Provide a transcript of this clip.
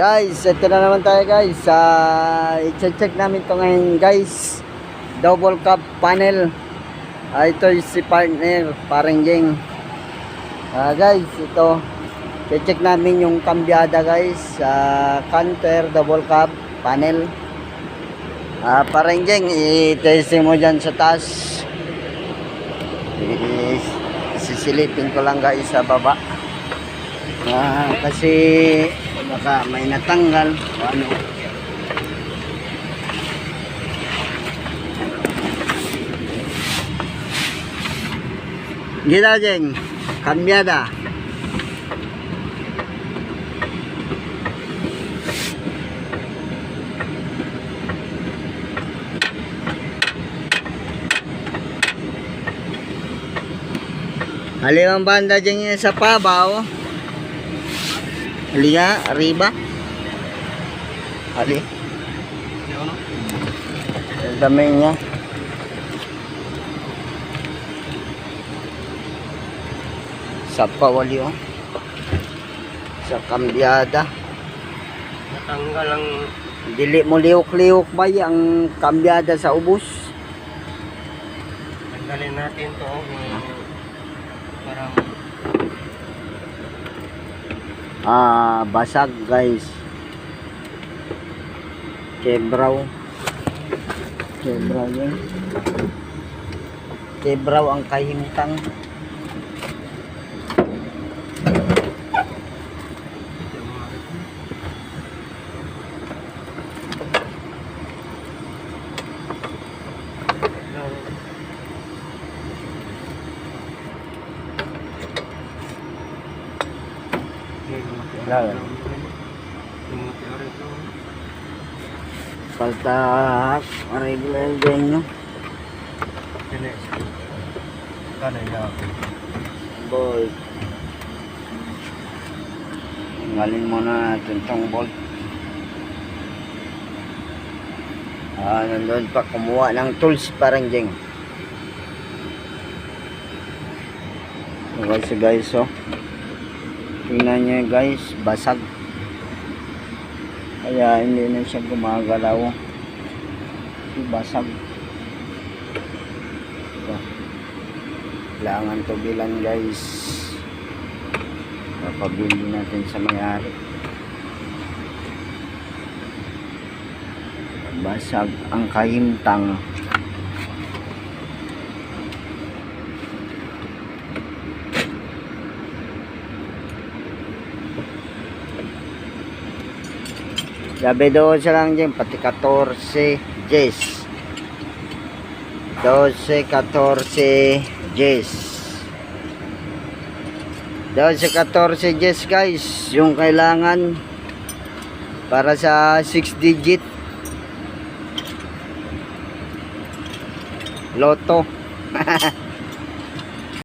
Guys, ito na naman tayo guys. I-check namin to ngayon guys. Double cab panel. Ito si partner, parang Jeng. Guys, ito. I-check namin yung kambyada guys. Canter, double cab panel. Parang Jeng, i-testing mo dyan sa taas. Sisilipin ko lang guys sa baba. Kasi baka may natanggal o ano. Gila Jeng, kambyada. Halimang banda Jeng yun sa pabaw. Ali nga, arriba. Ali. Ang dami niya. Sa pawali oh. Sa kambyada. Natanggal ang... Dili mo liwok-liwok ba ang kambyada sa ubos? Tanggalin natin to. Parang... basag guys. Kebraw yun. Kebraw ang kahimtang. Paltas arreglan din nyo. Bolt. Ngaling muna natin itong bolt. Nandun pa kumuha ng tools parang Jeng. Okay guys oh. Tingnan nyo guys, basag. Kaya hindi na siya gumagalaw. Basag. Ito. Kailangan to bilan guys. Papabili natin sa may-ari. Basag ang kahimtang. Sabi doon siya lang dyan, pati 14 Gs. 14 Gs. 14 Gs guys, yung kailangan para sa 6 digit Lotto.